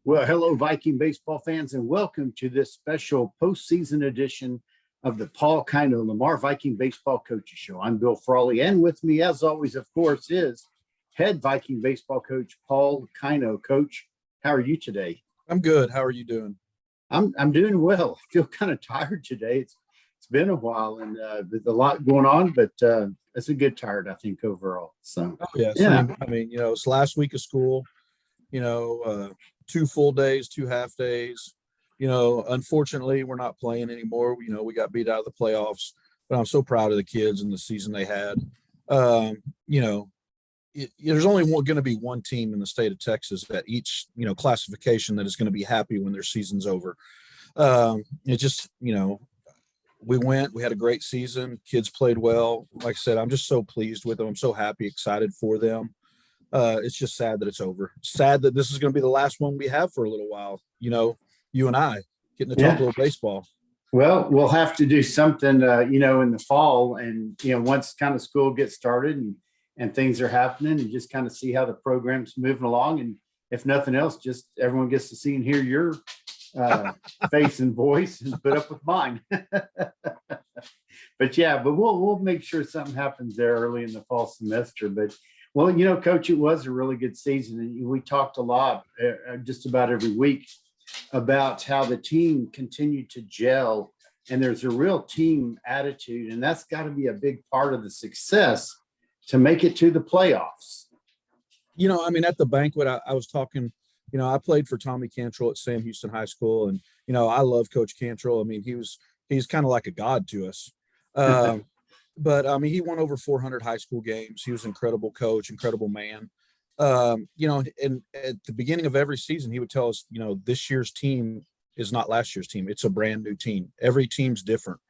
Well, hello, Viking baseball fans, and welcome to this special postseason edition of the Paul Kino Lamar Viking Baseball Coaches Show. I'm Bill Frawley, and with me, as always, of course, is head Viking baseball coach Paul Kino. Coach, how are you today? I'm good. How are you doing? I'm doing well. I feel kind of tired today. It's been a while, and there's a lot going on, but it's a good tired, I think, overall. So, Yeah, yeah. same. I mean, it's last week of school. 2 full days, 2 half days. Unfortunately, we're not playing anymore. We got beat out of the playoffs, but I'm so proud of the kids and the season they had. Um, you know, there's only going to be one team in the state of Texas at each, classification that is going to be happy when their season's over. It just, we had a great season. Kids played well. Like I said, I'm just so pleased with them. I'm so happy, excited for them. It's just sad that it's over. Sad that this is going to be the last one we have for a little while. You and I getting to talk a little baseball. Well, we'll have to do something, in the fall, and once kind of school gets started and things are happening, and just kind of see how the program's moving along. And if nothing else, just everyone gets to see and hear your face and voice, and put up with mine. But we'll make sure something happens there early in the fall semester. But well, Coach, it was a really good season, and we talked a lot, just about every week, about how the team continued to gel, and there's a real team attitude, and that's got to be a big part of the success to make it to the playoffs. At the banquet, I was talking. I played for Tommy Cantrell at Sam Houston High School, and I love Coach Cantrell. I mean, he's kind of like a god to us. But he won over 400 high school games. He was an incredible coach, incredible man. And at the beginning of every season, he would tell us, this year's team is not last year's team. It's a brand new team. Every team's different.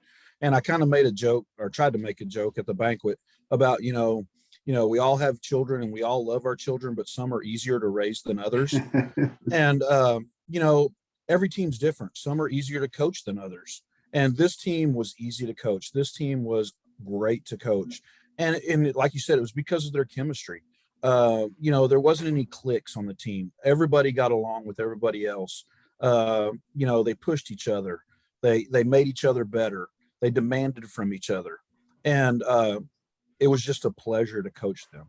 And I kind of made a joke, or tried to make a joke at the banquet about, we all have children and we all love our children, but some are easier to raise than others. And, every team's different. Some are easier to coach than others. And this team was easy to coach. This team was great to coach. And like you said, it was because of their chemistry. There wasn't any cliques on the team. Everybody got along with everybody else. They pushed each other. They made each other better. They demanded from each other. And it was just a pleasure to coach them.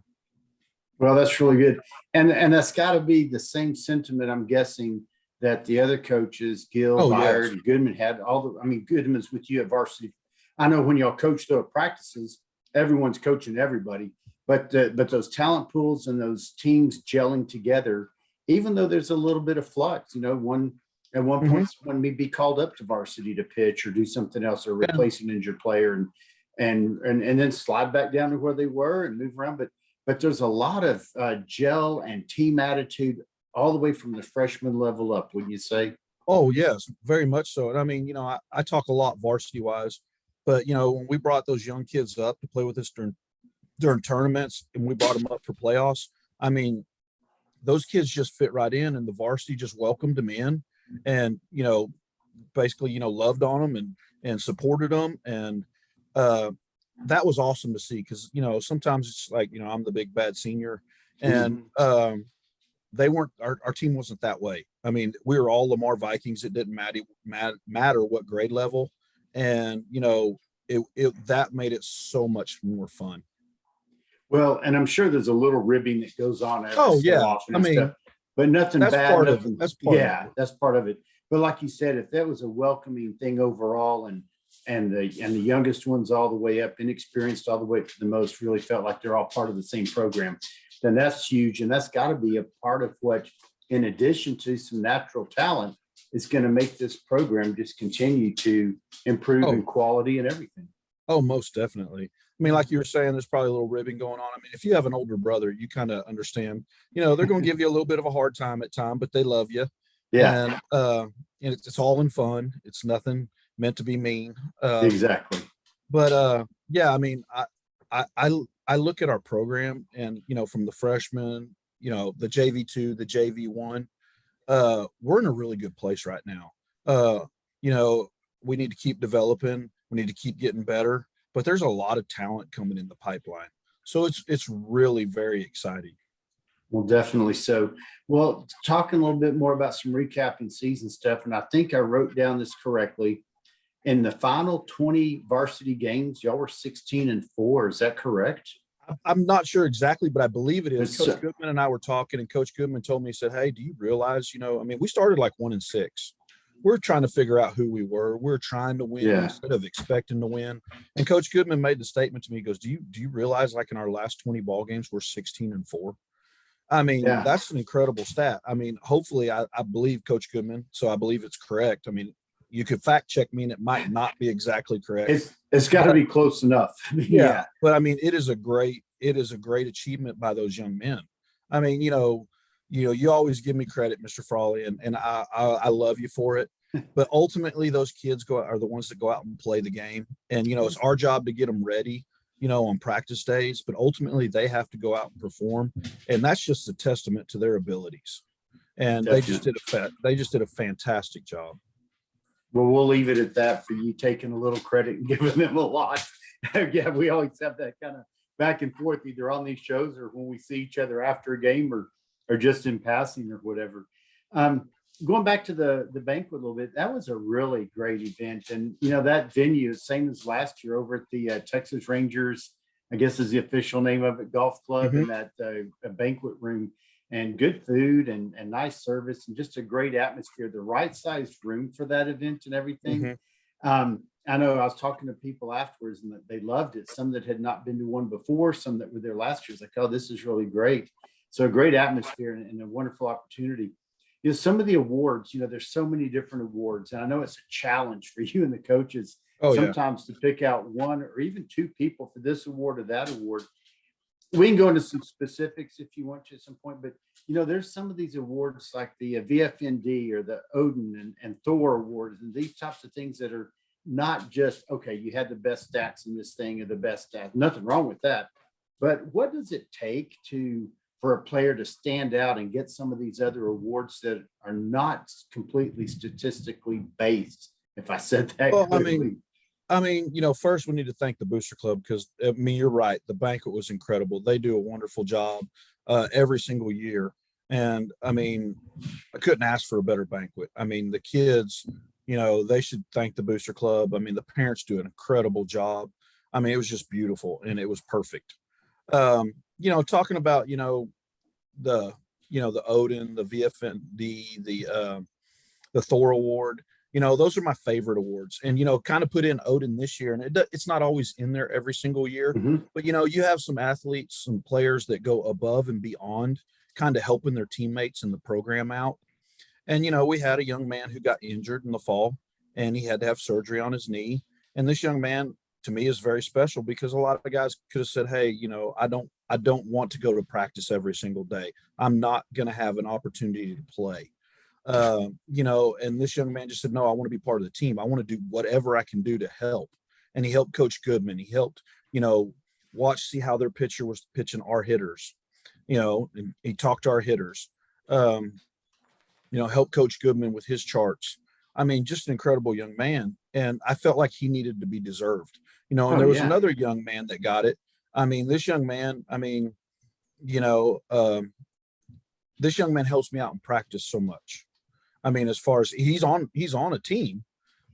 Well, that's really good. And that's got to be the same sentiment, I'm guessing, that the other coaches, Gil, Byard, and Goodman had. Goodman's with you at varsity. I know when y'all coach though at practices, everyone's coaching everybody, but those talent pools and those teams gelling together, even though there's a little bit of flux, one point when we be called up to varsity to pitch or do something else, or replace an injured player, and then slide back down to where they were and move around. But there's a lot of gel and team attitude all the way from the freshman level up, wouldn't you say? Oh, yes, very much so. And I talk a lot varsity wise, but when we brought those young kids up to play with us during tournaments, and we brought them up for playoffs, those kids just fit right in, and the varsity just welcomed them in, and basically loved on them and supported them, and that was awesome to see, because sometimes it's like I'm the big bad senior, and they weren't. Our team wasn't that way. We were all Lamar Vikings. It didn't matter what grade level, and that made it so much more fun. Well, and I'm sure there's a little ribbing that goes on every so often and stuff, but nothing that's bad. Part nothing, of it. That's part of it. That's part of it. But like you said, if that was a welcoming thing overall, and the youngest ones all the way up, inexperienced all the way up to the most, really felt like they're all part of the same program, then that's huge. And that's got to be a part of what, in addition to some natural talent, is going to make this program just continue to improve in quality and everything. Oh, most definitely. Like you were saying, there's probably a little ribbing going on. If you have an older brother, you kind of understand, they're going to give you a little bit of a hard time at time, but they love you. Yeah. And it's all in fun. It's nothing meant to be mean. Exactly. But I look at our program, and, from the freshmen, the JV2, the JV1, we're in a really good place right now. We need to keep developing. We need to keep getting better, but there's a lot of talent coming in the pipeline. So it's really very exciting. Well, definitely so. Well, talking a little bit more about some recapping season stuff, and I think I wrote down this correctly. In the final 20 varsity games, y'all were 16-4. Is that correct? I'm not sure exactly, but I believe it is. It's, Coach Goodman and I were talking, and Coach Goodman told me, he said, "Hey, do you realize, I mean, we started like 1-6. We're trying to figure out who we were. We're trying to win yeah, instead of expecting to win." And Coach Goodman made the statement to me. He goes, "Do you realize, like, in our last 20 ball games, we're 16-4?" I mean, yeah. that's an incredible stat. I mean, hopefully, I believe Coach Goodman, so I believe it's correct. I mean, you could fact check me, and it might not be exactly correct. It's got to be close enough. Yeah, but I mean, it is a great achievement by those young men. I mean, you always give me credit, Mr. Frawley, and I love you for it. But ultimately, those kids are the ones that go out and play the game, and it's our job to get them ready, on practice days. But ultimately, they have to go out and perform, and that's just a testament to their abilities. And Definitely. they just did a fantastic job. Well, we'll leave it at that for you taking a little credit and giving them a lot. Yeah, we always have that kind of back and forth, either on these shows or when we see each other after a game or just in passing or whatever. Going back to the banquet a little bit, that was a really great event. And, that venue is same as last year over at the Texas Rangers, I guess is the official name of it, golf club, Mm-hmm. and that banquet room. And good food and nice service and just a great atmosphere, the right sized room for that event and everything. I know I was talking to people afterwards and that they loved it. Some that had not been to one before, some that were there last year. It's like, oh, this is really great. So a great atmosphere and a wonderful opportunity. Some of the awards, there's so many different awards. And I know it's a challenge for you and the coaches sometimes to pick out one or even two people for this award or that award. We can go into some specifics if you want to at some point, but there's some of these awards like the VFND or the Odin and Thor awards and these types of things that are not just, okay, you had the best stats in this thing or the best stats, nothing wrong with that. But what does it take for a player to stand out and get some of these other awards that are not completely statistically based, if I said that clearly? I mean, first we need to thank the Booster Club because, I mean, you're right. The banquet was incredible. They do a wonderful job every single year. And I mean, I couldn't ask for a better banquet. I mean, the kids, they should thank the Booster Club. I mean, the parents do an incredible job. I mean, it was just beautiful and it was perfect. Talking about, the Odin, the VFND, the Thor Award, those are my favorite awards. And, kind of put in Odin this year, and it's not always in there every single year, but, you have some athletes, some players that go above and beyond, kind of helping their teammates in the program out. And, we had a young man who got injured in the fall and he had to have surgery on his knee. And this young man to me is very special because a lot of guys could have said, hey, I don't want to go to practice every single day. I'm not going to have an opportunity to play. And this young man just said, no, I want to be part of the team. I want to do whatever I can do to help. And he helped Coach Goodman. He helped, see how their pitcher was pitching our hitters, and he talked to our hitters, help Coach Goodman with his charts. I mean, just an incredible young man. And I felt like he needed to be deserved, and there was another young man that got it. I mean, this young man, this young man helps me out in practice so much. I mean, as far as he's on a team,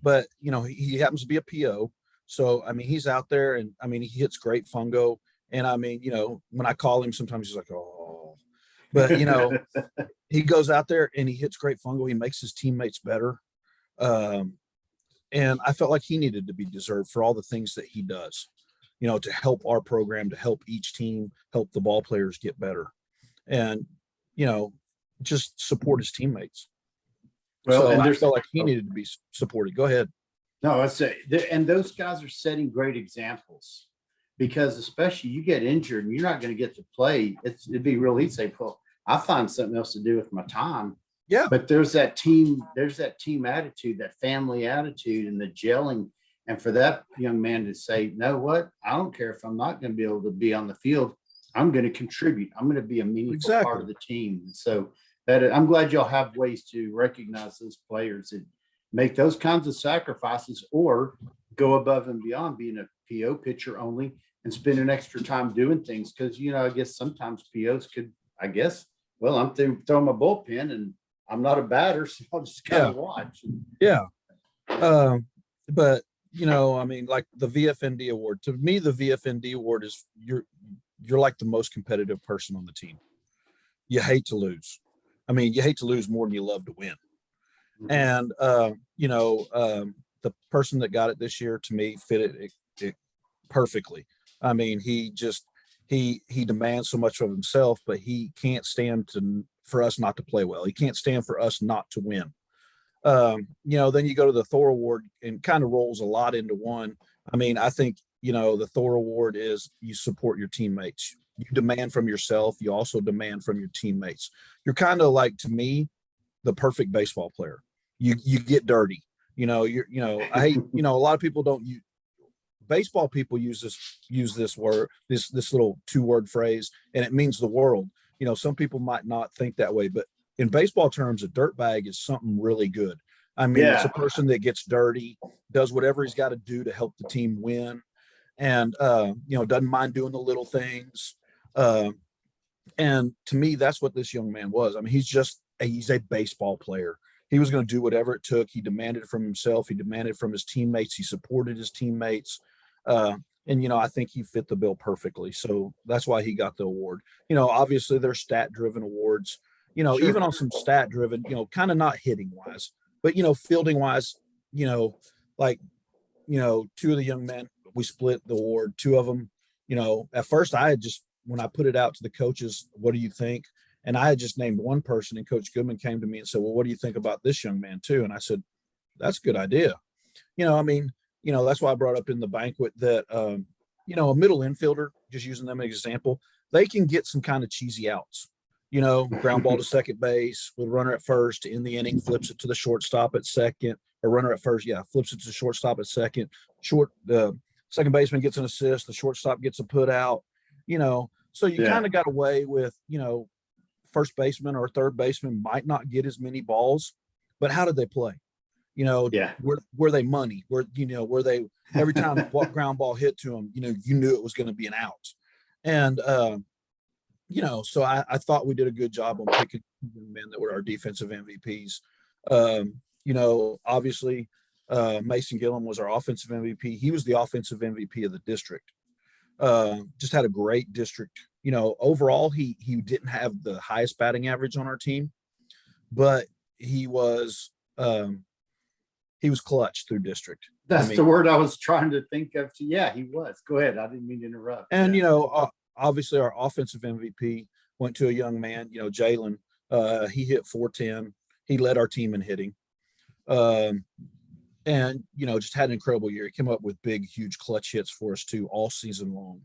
but he happens to be a PO. So, I mean, he's out there and I mean, he hits great fungo. And I mean, when I call him, sometimes he's like, oh, but he goes out there and he hits great fungo. He makes his teammates better. And I felt like he needed to be deserved for all the things that he does, to help our program, to help each team, help the ball players get better and, just support his teammates. Well, so and I felt like he needed to be supported. Go ahead. No, I'd say, and those guys are setting great examples because especially you get injured and you're not going to get to play. It'd be real easy to say, well, I find something else to do with my time. Yeah. But there's that team attitude, that family attitude and the gelling. And for that young man to say, no, what? I don't care if I'm not going to be able to be on the field. I'm going to contribute. I'm going to be a meaningful part of the team. So I'm glad y'all have ways to recognize those players that make those kinds of sacrifices or go above and beyond being a PO pitcher only and spend an extra time doing things. Because, I guess sometimes POs could, well, I'm throwing my bullpen, and I'm not a batter, so I'll just kind of watch. Yeah. But I mean, like the VFND award, to me, the VFND award is you're like the most competitive person on the team. You hate to lose. I mean, you hate to lose more than you love to win. Mm-hmm. And, the person that got it this year, to me, fit it perfectly. I mean, he demands so much of himself, but he can't stand for us not to play well. He can't stand for us not to win. Then you go to the Thor Award, and kind of rolls a lot into one. I mean, I think, the Thor Award is you support your teammates. You demand from yourself. You also demand from your teammates. You're kind of like, to me, the perfect baseball player. You get dirty. I hate, a lot of people don't use baseball. People use this word, this little 2-word phrase, and it means the world. Some people might not think that way, but in baseball terms, a dirtbag is something really good. I mean, It's a person that gets dirty, does whatever he's got to do to help the team win, and doesn't mind doing the little things. And to me, that's what this young man was. I mean, he's a baseball player. He was going to do whatever it took. He demanded from himself. He demanded from his teammates. He supported his teammates. And I think he fit the bill perfectly. So that's why he got the award. Obviously they're stat-driven awards, sure. Even on some stat-driven, kind of not hitting-wise, but, fielding-wise, like, two of the young men, we split the award. Two of them, at first when I put it out to the coaches, what do you think? And I had just named one person, and Coach Goodman came to me and said, well, what do you think about this young man too? And I said, that's a good idea. That's why I brought up in the banquet that, a middle infielder, just using them as an example, they can get some kind of cheesy outs, ground ball to second base with runner at first in the inning, flips it to the shortstop at second, or runner at first. Yeah. Flips it to the shortstop at second, second baseman gets an assist. The shortstop gets a put out, so you kind of got away with, first baseman or third baseman might not get as many balls, but how did they play? Were they money? Were they every time ground ball hit to them, you knew it was going to be an out. And, so I thought we did a good job on picking men that were our defensive MVPs. Obviously, Mason Gillum was our offensive MVP. He was the offensive MVP of the district. Just had a great district. Overall, he didn't have the highest batting average on our team, but he was clutch through district. That's the word I was trying to think of. Yeah, he was. Go ahead. I didn't mean to interrupt. And, obviously our offensive MVP went to a young man, Jalen. He hit .410. He led our team in hitting. And, just had an incredible year. He came up with big, huge clutch hits for us too, all season long.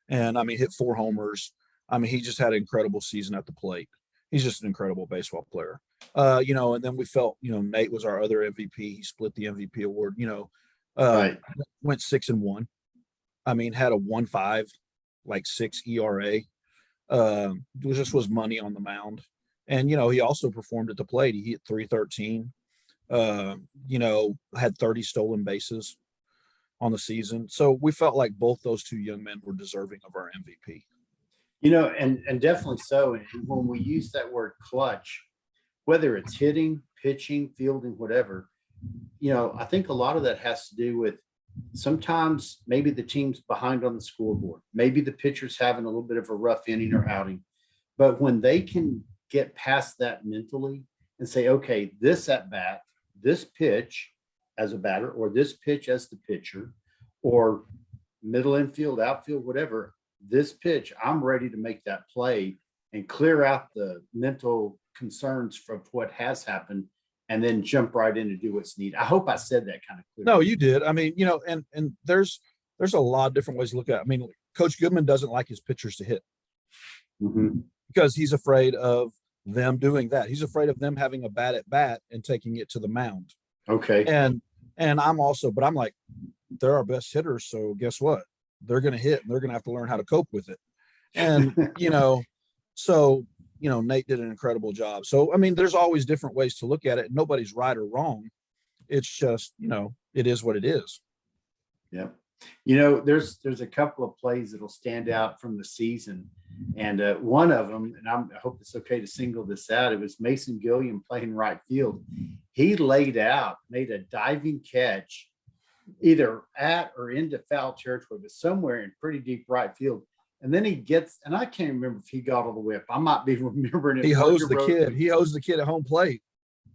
And I mean, hit 4 homers. I mean, he just had an incredible season at the plate. He's just an incredible baseball player. And then we felt, Nate was our other MVP. He split the MVP award, right. Went 6-1. I mean, had a 1.5, like 6 ERA. It just was money on the mound. And, he also performed at the plate. He hit .313. Had 30 stolen bases on the season. So we felt like both those two young men were deserving of our MVP. And definitely so. And when we use that word clutch, whether it's hitting, pitching, fielding, whatever, I think a lot of that has to do with sometimes maybe the team's behind on the scoreboard. Maybe the pitcher's having a little bit of a rough inning or outing. But when they can get past that mentally and say, okay, this at bat, this pitch as a batter, or this pitch as the pitcher, or middle infield, outfield, whatever, this pitch, I'm ready to make that play and clear out the mental concerns from what has happened, and then jump right in to do what's needed. I hope I said that kind of clearly. No, you did. I mean, and there's a lot of different ways to look at it. I mean, Coach Goodman doesn't like his pitchers to hit because he's afraid of them doing that. He's afraid of them having a bad at bat and taking it to the mound. Okay. And I'm like, they're our best hitters. So guess what? They're going to hit, and they're going to have to learn how to cope with it. And, Nate did an incredible job. So, I mean, there's always different ways to look at it. Nobody's right or wrong. It's just, it is what it is. Yeah. There's a couple of plays that'll stand out from the season. And one of them, and I hope it's okay to single this out, it was Mason Gilliam playing right field. He laid out, made a diving catch, either at or into foul territory, but somewhere in pretty deep right field. And then he gets, and I can't remember if he got all the way up. I might be remembering it. He hosed the kid. He hosed the kid at home plate.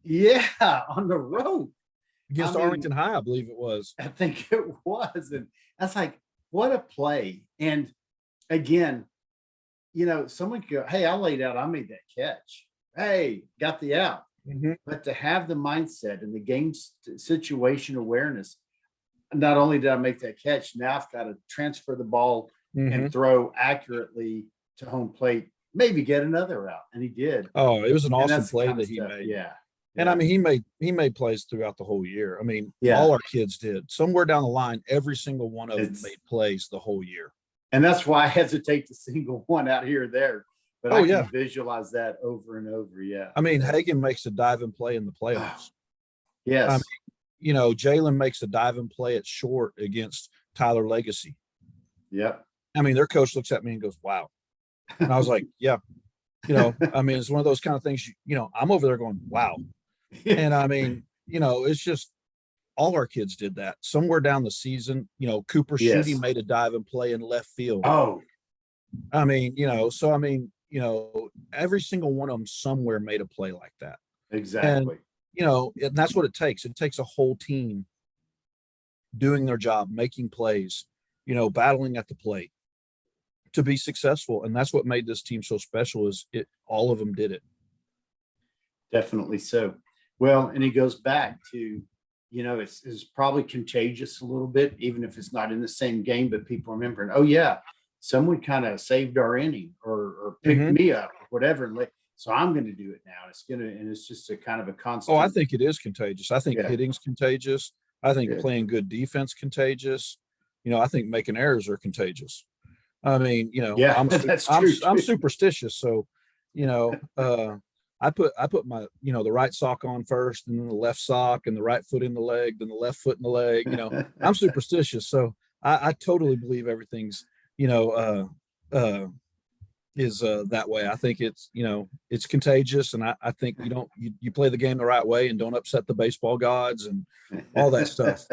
Yeah, on the road. Against Arlington High, I believe it was. I think it was. And that's like, what a play. And again, someone could go, hey, I laid out, I made that catch. Hey, got the out. Mm-hmm. But to have the mindset and the game situation awareness, not only did I make that catch, now I've got to transfer the ball and throw accurately to home plate, maybe get another out. And he did. Oh, it was an awesome play that he made. Yeah. And I mean, he made plays throughout the whole year. I mean, Yeah. all our kids did. Somewhere down the line, every single one of them made plays the whole year. And that's why I hesitate to single one out here or there. But I can visualize that over and over. Yeah. I mean, Hagan makes a diving play in the playoffs. Yes. I mean, Jalen makes a diving play at short against Tyler Legacy. Yep. I mean, their coach looks at me and goes, wow. And I was like, yeah. I mean, it's one of those kind of things, I'm over there going, wow. And I mean, it's just all our kids did that. Somewhere down the season, Cooper Sheedy made a dive and play in left field. Oh. I mean, every single one of them somewhere made a play like that. Exactly. And that's what it takes. It takes a whole team doing their job, making plays, battling at the plate to be successful. And that's what made this team so special is all of them did it. Definitely so. Well, and it goes back to, it's probably contagious a little bit, even if it's not in the same game, but people remembering, oh yeah, someone kind of saved our inning or picked me up or whatever. So I'm going to do it now. And it's just a kind of a constant. Oh, I think it is contagious. I think hitting's contagious. I think playing good defense contagious. I think making errors are contagious. I mean, I'm superstitious. So, I put my, the right sock on first and then the left sock and the right foot in the leg, then the left foot in the leg, I'm superstitious. So I totally believe everything's, is that way. I think it's, it's contagious. And I think you play the game the right way and don't upset the baseball gods and all that stuff.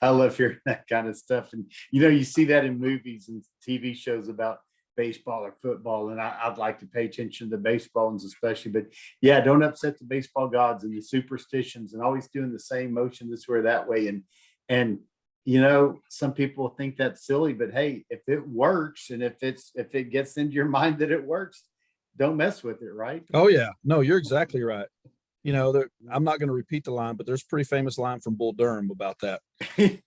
I love hearing that kind of stuff. And, you see that in movies and TV shows about baseball or football. And I'd like to pay attention to the baseball ones especially, but yeah, don't upset the baseball gods and the superstitions and always doing the same motion this way or that way. And, some people think that's silly, but hey, if it works and if it gets into your mind that it works, don't mess with it. Right. Oh yeah. No, you're exactly right. I'm not going to repeat the line, but there's a pretty famous line from Bull Durham about that.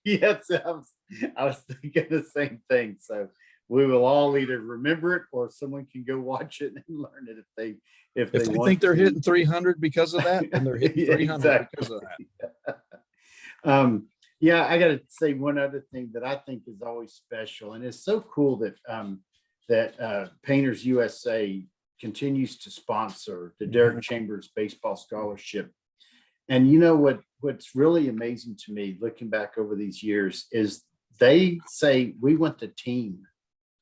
Yes, I was thinking the same thing. So we will all either remember it or someone can go watch it and learn it if they think they're hitting 300 because of that, and they're hitting 300 because of that. Yeah, I got to say one other thing that I think is always special, and it's so cool that Painters USA continues to sponsor the Derek Chambers Baseball Scholarship. And what's really amazing to me, looking back over these years, is they say we want the team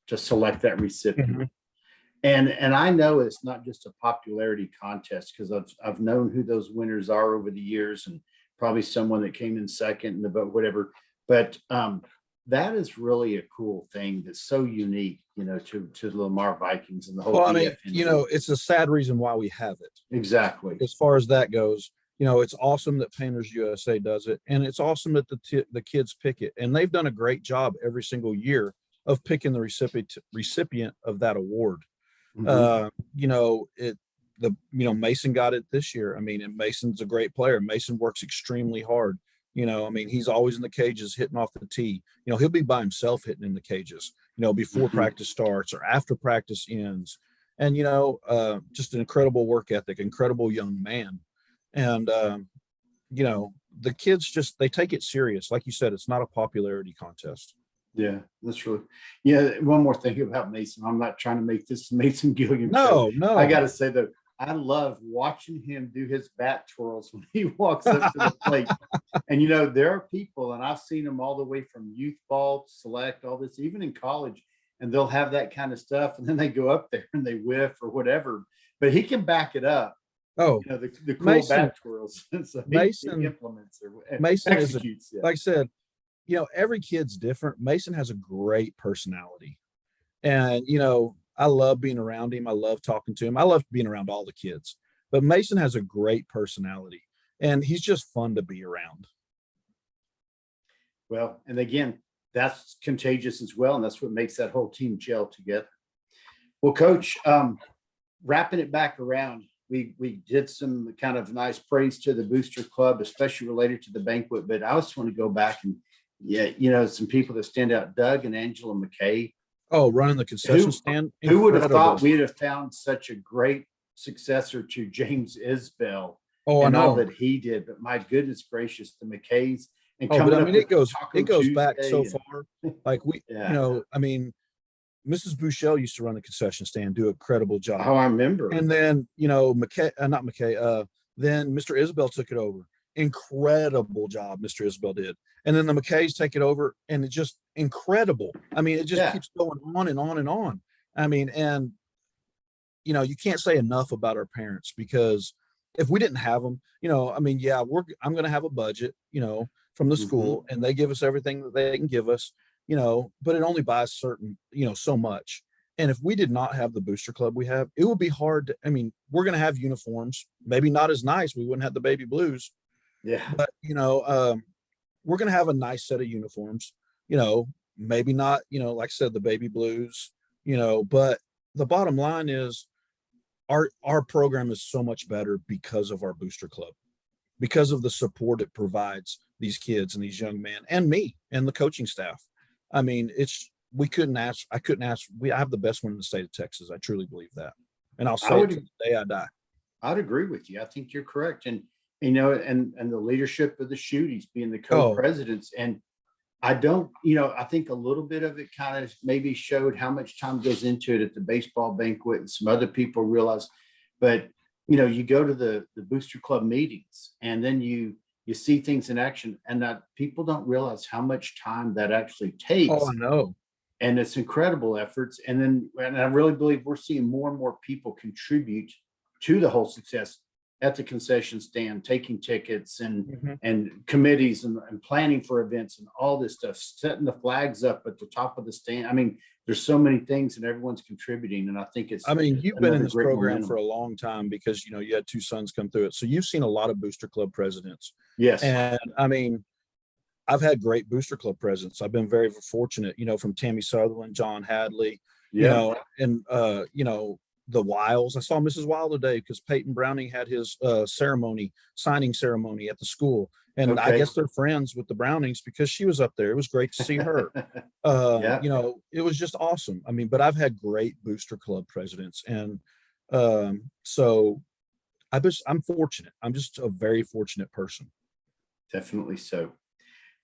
to select that recipient. And I know it's not just a popularity contest because I've known who those winners are over the years and probably someone that came in second in the vote, whatever. But that is really a cool thing that's so unique, to the Lamar Vikings and the whole. Well, I mean, it's a sad reason why we have it. Exactly. As far as that goes, it's awesome that Painters USA does it, and it's awesome that the kids pick it, and they've done a great job every single year of picking the recipient of that award. Mason got it this year. I mean, and Mason's a great player. Mason works extremely hard. I mean, he's always in the cages hitting off the tee. He'll be by himself hitting in the cages, before practice starts or after practice ends. And, just an incredible work ethic, incredible young man. And, the kids they take it serious. Like you said, it's not a popularity contest. Yeah, that's really. Yeah. One more thing about Mason. I'm not trying to make this Mason Gilliam. No. I got to say though, I love watching him do his bat twirls when he walks up to the plate. And, there are people, and I've seen them all the way from youth ball, select, all this, even in college, and they'll have that kind of stuff. And then they go up there and they whiff or whatever, but he can back it up. Oh, The cool Mason, bat twirls. So he implements or Mason executes. Like I said, every kid's different. Mason has a great personality. And, I love being around him. I love talking to him. I love being around all the kids. But Mason has a great personality, and he's just fun to be around. Well, and again, that's contagious as well. And that's what makes that whole team gel together. Well, Coach, wrapping it back around, we did some kind of nice praise to the Booster Club, especially related to the banquet. But I just want to go back and, some people that stand out, Doug and Angela McKay. Oh, running the concession stand. Who would have thought we'd have found such a great successor to James Isbell and all that he did? But my goodness gracious, the McKays. And it goes back so far. Like Mrs. Bouchel used to run the concession stand, do an incredible job. Oh, I remember. And then, not McKay, then Mr. Isbell took it over. Incredible job Mr. Isbell did. And then the McKays take it over, and it's just incredible. It just keeps going on and on and on. And you can't say enough about our parents, because if we didn't have them, I'm going to have a budget, from the school, and they give us everything that they can give us, but it only buys certain, so much. And if we did not have the Booster Club we have, it would be hard to, we're going to have uniforms, maybe not as nice. We wouldn't have the baby blues. Yeah. But, we're going to have a nice set of uniforms, maybe not, like I said, the baby blues, but the bottom line is our program is so much better because of our Booster Club, because of the support it provides these kids and these young men and me and the coaching staff. I couldn't ask, I have the best one in the state of Texas. I truly believe that. And I'll say it to the day I die. I'd agree with you. I think you're correct. And, and the leadership of the Shooties being the co-presidents. And I think a little bit of it kind of maybe showed how much time goes into it at the baseball banquet, and some other people realize, but you go to the Booster Club meetings, and then you see things in action, and that people don't realize how much time that actually takes. Oh, I know. And it's incredible efforts. And I really believe we're seeing more and more people contribute to the whole success at the concession stand, taking tickets and committees and planning for events and all this stuff, setting the flags up at the top of the stand. There's so many things, and everyone's contributing. And I think you've been in this program for a long time, because, you had two sons come through it. So you've seen a lot of Booster Club presidents. Yes. And I've had great Booster Club presidents. I've been very fortunate, from Tammy Sutherland, John Hadley, and the Wiles. I saw Mrs. Wild today because Peyton Browning had his signing ceremony at the school. And I guess they're friends with the Brownings because she was up there. It was great to see her. It was just awesome. But I've had great Booster Club presidents. And so I'm fortunate. I'm just a very fortunate person. Definitely so.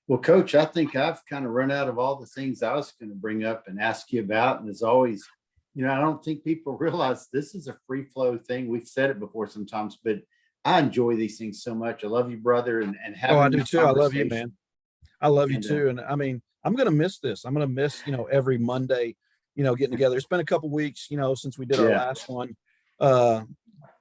Well, Coach, I think I've kind of run out of all the things I was going to bring up and ask you about. And as always, I don't think people realize this is a free flow thing. We've said it before sometimes, but I enjoy these things so much. I love you, brother. And I do too. I love you, man. I love you too. And I'm going to miss this. I'm going to miss, every Monday, getting together. It's been a couple weeks, since we did our last one.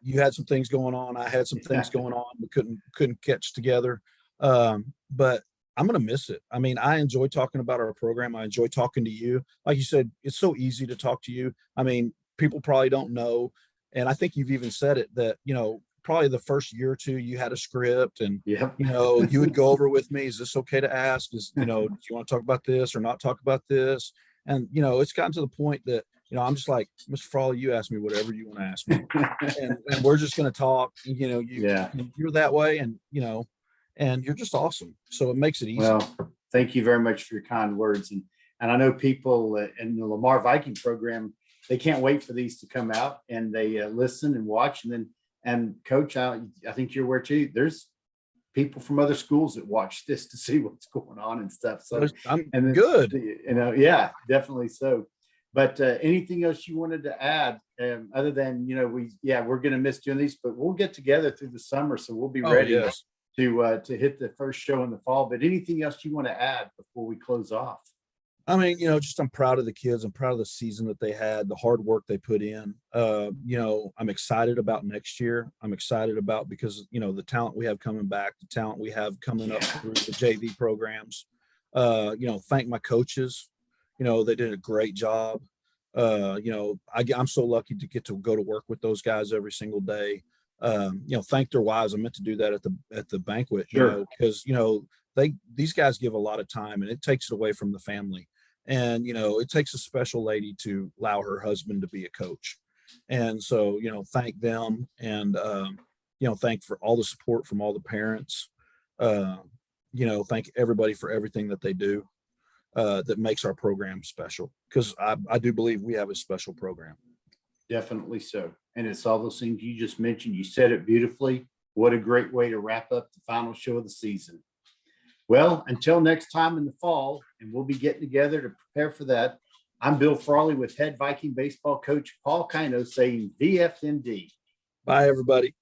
You had some things going on. I had some things going on. We couldn't catch together. But I'm going to miss it. I enjoy talking about our program. I enjoy talking to you. Like you said, it's so easy to talk to you. People probably don't know. And I think you've even said it that, probably the first year or two you had a script, and, you would go over with me. Is this okay to ask? Do you want to talk about this or not talk about this? And, it's gotten to the point that, I'm just like, Mr. Frawley, you ask me whatever you want to ask me. and we're just going to talk, you're that way. And, and you're just awesome. So it makes it easy. Well, thank you very much for your kind words. And I know people in the Lamar Viking program, they can't wait for these to come out, and they listen and watch. And Coach, I think you're aware too, there's people from other schools that watch this to see what's going on and stuff. So I'm good. Definitely so. But anything else you wanted to add, other than, we're going to miss doing these, but we'll get together through the summer, so we'll be ready Yes. to hit the first show in the fall. But anything else you want to add before we close off? I mean, just I'm proud of the kids. I'm proud of the season that they had, the hard work they put in. I'm excited about next year. I'm excited about because the talent we have coming back, the talent we have coming up through the JV programs. Thank my coaches. They did a great job. I'm so lucky to get to go to work with those guys every single day. Thank their wives. I meant to do that at the banquet, Sure. because these guys give a lot of time, and it takes it away from the family. And it takes a special lady to allow her husband to be a coach. And so thank them, and thank for all the support from all the parents. Thank everybody for everything that they do. That makes our program special, because I do believe we have a special program. Definitely so. And it's all those things you just mentioned. You said it beautifully. What a great way to wrap up the final show of the season. Well, until next time in the fall, and we'll be getting together to prepare for that. I'm Bill Frawley with head Viking baseball coach Paul Kino saying VFND. Bye, everybody.